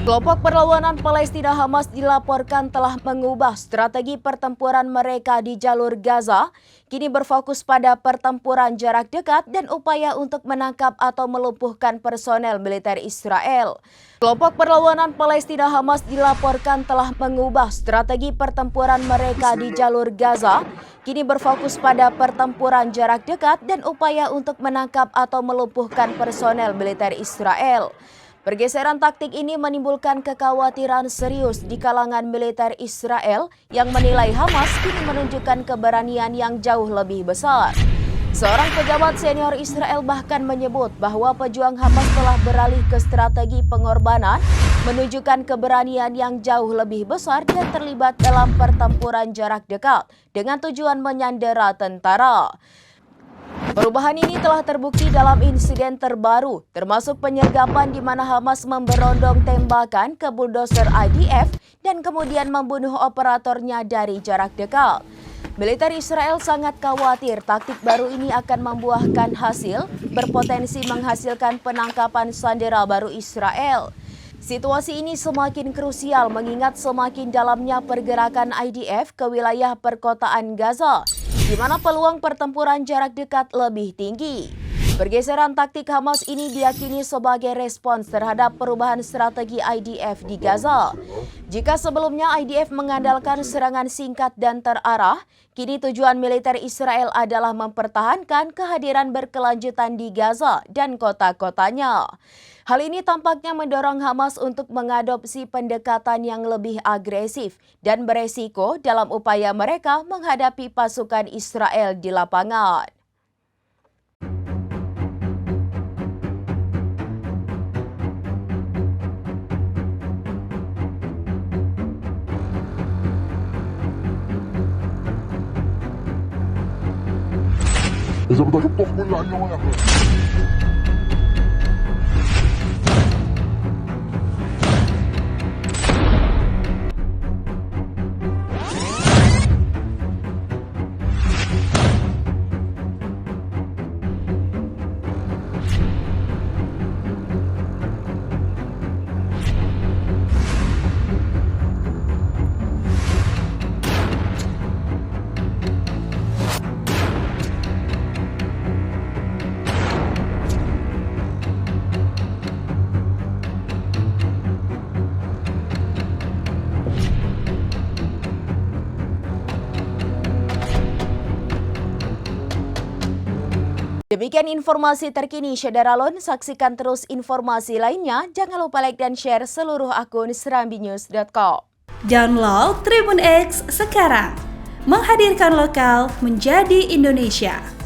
Kelompok perlawanan Palestina Hamas dilaporkan telah mengubah strategi pertempuran mereka di jalur Gaza, kini berfokus pada pertempuran jarak dekat dan upaya untuk menangkap atau melumpuhkan personel militer Israel. Kelompok perlawanan Palestina Hamas dilaporkan telah mengubah strategi pertempuran mereka di jalur Gaza, kini berfokus pada pertempuran jarak dekat dan upaya untuk menangkap atau melumpuhkan personel militer Israel. Pergeseran taktik ini menimbulkan kekhawatiran serius di kalangan militer Israel yang menilai Hamas kini menunjukkan keberanian yang jauh lebih besar. Seorang pejabat senior Israel bahkan menyebut bahwa pejuang Hamas telah beralih ke strategi pengorbanan, menunjukkan keberanian yang jauh lebih besar dan terlibat dalam pertempuran jarak dekat dengan tujuan menyandera tentara. Perubahan ini telah terbukti dalam insiden terbaru, termasuk penyergapan di mana Hamas memberondong tembakan ke bulldozer IDF dan kemudian membunuh operatornya dari jarak dekat. Militer Israel sangat khawatir taktik baru ini akan membuahkan hasil, berpotensi menghasilkan penangkapan sandera baru Israel. Situasi ini semakin krusial mengingat semakin dalamnya pergerakan IDF ke wilayah perkotaan Gaza, di mana peluang pertempuran jarak dekat lebih tinggi. Pergeseran taktik Hamas ini diyakini sebagai respons terhadap perubahan strategi IDF di Gaza. Jika sebelumnya IDF mengandalkan serangan singkat dan terarah, kini tujuan militer Israel adalah mempertahankan kehadiran berkelanjutan di Gaza dan kota-kotanya. Hal ini tampaknya mendorong Hamas untuk mengadopsi pendekatan yang lebih agresif dan beresiko dalam upaya mereka menghadapi pasukan Israel di lapangan. إذا بدك تطبخ كل أيام ياكل. Demikian informasi terkini Syederalon, saksikan terus informasi lainnya. Jangan lupa like dan share seluruh akun serambinews.com. Download Tribun X sekarang, menghadirkan lokal menjadi Indonesia.